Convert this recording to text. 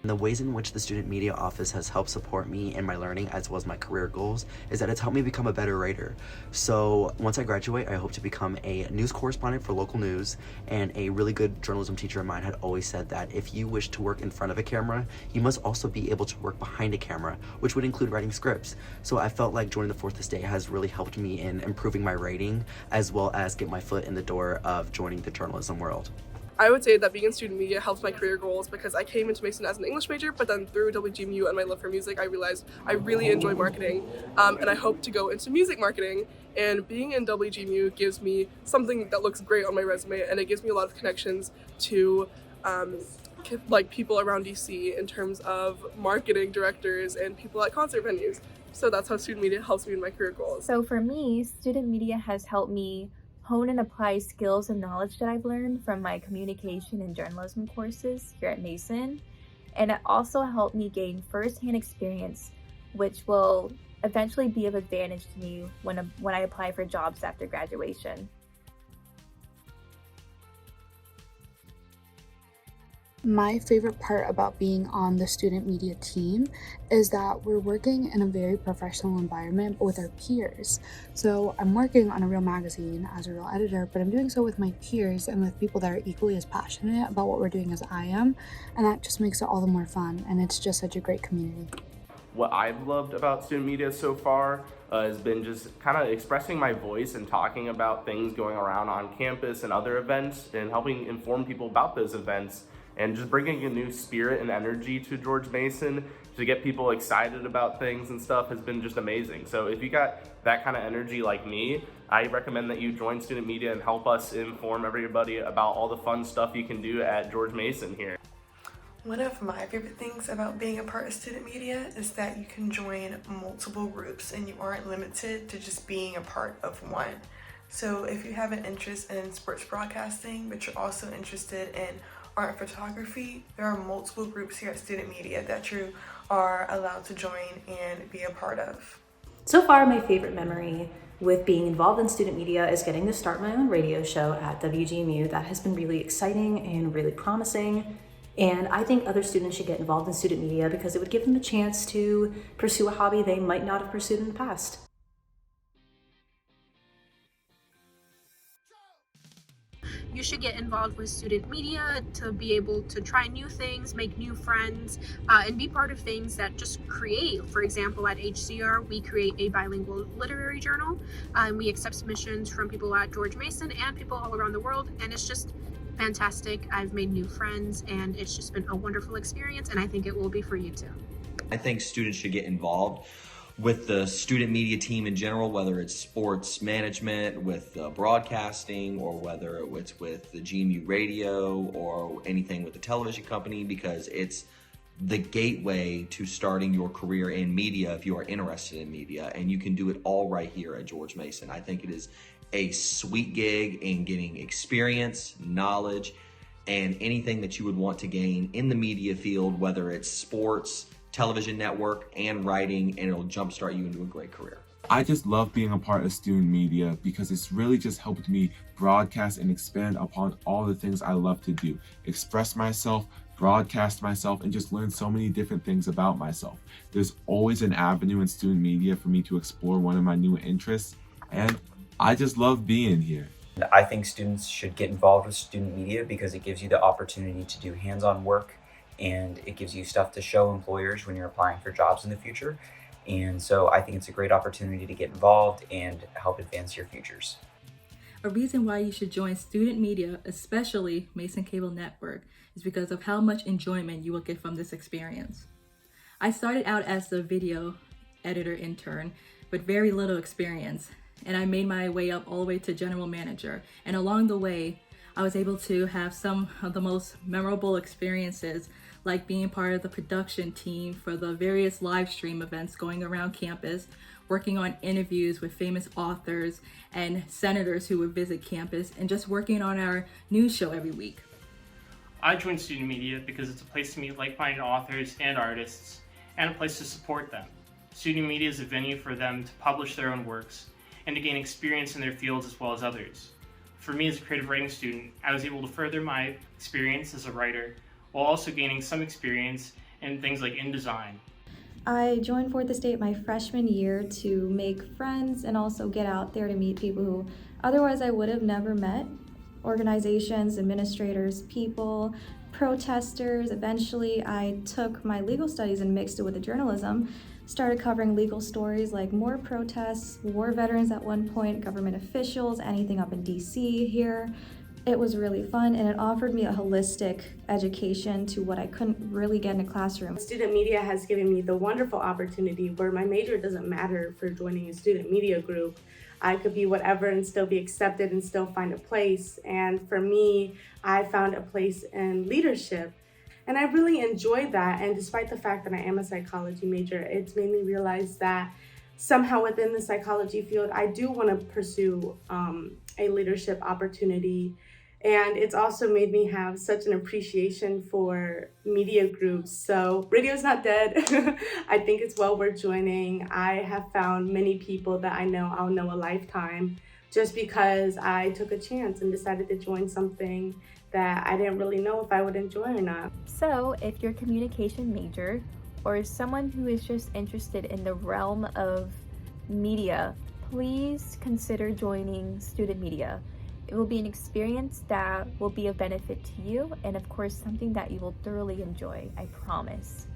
And the ways in which the Student Media Office has helped support me in my learning as well as my career goals is that it's helped me become a better writer. So once I graduate, I hope to become a news correspondent for local news, and a really good journalism teacher of mine had always said that if you wish to work in front of a camera, you must also be able to work behind a camera, which would include writing scripts. So I felt like joining the Fourth Estate has really helped me in improving my writing as well as get my foot in the door of joining the journalism world. I would say that being in student media helps my career goals because I came into Mason as an English major, but then through WGMU and my love for music, I realized I really enjoy marketing, and I hope to go into music marketing. And being in WGMU gives me something that looks great on my resume, and it gives me a lot of connections to like people around DC in terms of marketing directors and people at concert venues. So that's how student media helps me in my career goals. So for me, student media has helped me hone and apply skills and knowledge that I've learned from my communication and journalism courses here at Mason. And it also helped me gain firsthand experience, which will eventually be of advantage to me when I apply for jobs after graduation. My favorite part about being on the student media team is that we're working in a very professional environment with our peers. So I'm working on a real magazine as a real editor, but I'm doing so with my peers and with people that are equally as passionate about what we're doing as I am. And that just makes it all the more fun. And it's just such a great community. What I've loved about student media so far has been just kind of expressing my voice and talking about things going around on campus and other events and helping inform people about those events, and just bringing a new spirit and energy to George Mason to get people excited about things and stuff has been just amazing. So if you got that kind of energy like me, I recommend that you join student media and help us inform everybody about all the fun stuff you can do at George Mason here. One of my favorite things about being a part of student media is that you can join multiple groups and you aren't limited to just being a part of one. So if you have an interest in sports broadcasting, but you're also interested in art photography, there are multiple groups here at student media that you are allowed to join and be a part of. So far, my favorite memory with being involved in student media is getting to start my own radio show at WGMU. That has been really exciting and really promising. And I think other students should get involved in student media because it would give them a chance to pursue a hobby they might not have pursued in the past. You should get involved with student media to be able to try new things, make new friends, and be part of things that just create. For example, at HCR, we create a bilingual literary journal. We accept submissions from people at George Mason and people all around the world, and it's just fantastic. I've made new friends, and it's just been a wonderful experience, and I think it will be for you too. I think students should get involved with the student media team in general, whether it's sports management, with broadcasting, or whether it's with the GMU radio or anything with the television company, because it's the gateway to starting your career in media if you are interested in media, and you can do it all right here at George Mason. I think it is a sweet gig in getting experience, knowledge, and anything that you would want to gain in the media field, whether it's sports, television network, and writing, and it'll jumpstart you into a great career. I just love being a part of student media because it's really just helped me broadcast and expand upon all the things I love to do. Express myself, broadcast myself, and just learn so many different things about myself. There's always an avenue in student media for me to explore one of my new interests, and I just love being here. I think students should get involved with student media because it gives you the opportunity to do hands-on work, and it gives you stuff to show employers when you're applying for jobs in the future. And so I think it's a great opportunity to get involved and help advance your futures. A reason why you should join student media, especially Mason Cable Network, is because of how much enjoyment you will get from this experience. I started out as the video editor intern with very little experience, and I made my way up all the way to general manager. And along the way, I was able to have some of the most memorable experiences, like being part of the production team for the various live stream events going around campus, working on interviews with famous authors and senators who would visit campus, and just working on our news show every week. I joined student media because it's a place to meet like-minded authors and artists, and a place to support them. Student media is a venue for them to publish their own works and to gain experience in their fields as well as others. For me as a creative writing student, I was able to further my experience as a writer while also gaining some experience in things like InDesign. I joined Fourth Estate my freshman year to make friends and also get out there to meet people who otherwise I would have never met. Organizations, administrators, people, protesters. Eventually, I took my legal studies and mixed it with the journalism, started covering legal stories like more protests, war veterans at one point, government officials, anything up in DC here. It was really fun, and it offered me a holistic education to what I couldn't really get in a classroom. Student media has given me the wonderful opportunity where my major doesn't matter for joining a student media group. I could be whatever and still be accepted and still find a place. And for me, I found a place in leadership. And I really enjoyed that. And despite the fact that I am a psychology major, it's made me realize that somehow within the psychology field, I do want to pursue a leadership opportunity. And it's also made me have such an appreciation for media groups. So radio's not dead. I think it's well worth joining. I have found many people that I know I'll know a lifetime just because I took a chance and decided to join something that I didn't really know if I would enjoy or not. So if you're a communication major or someone who is just interested in the realm of media, please consider joining student media. It will be an experience that will be of benefit to you, and of course something that you will thoroughly enjoy, I promise.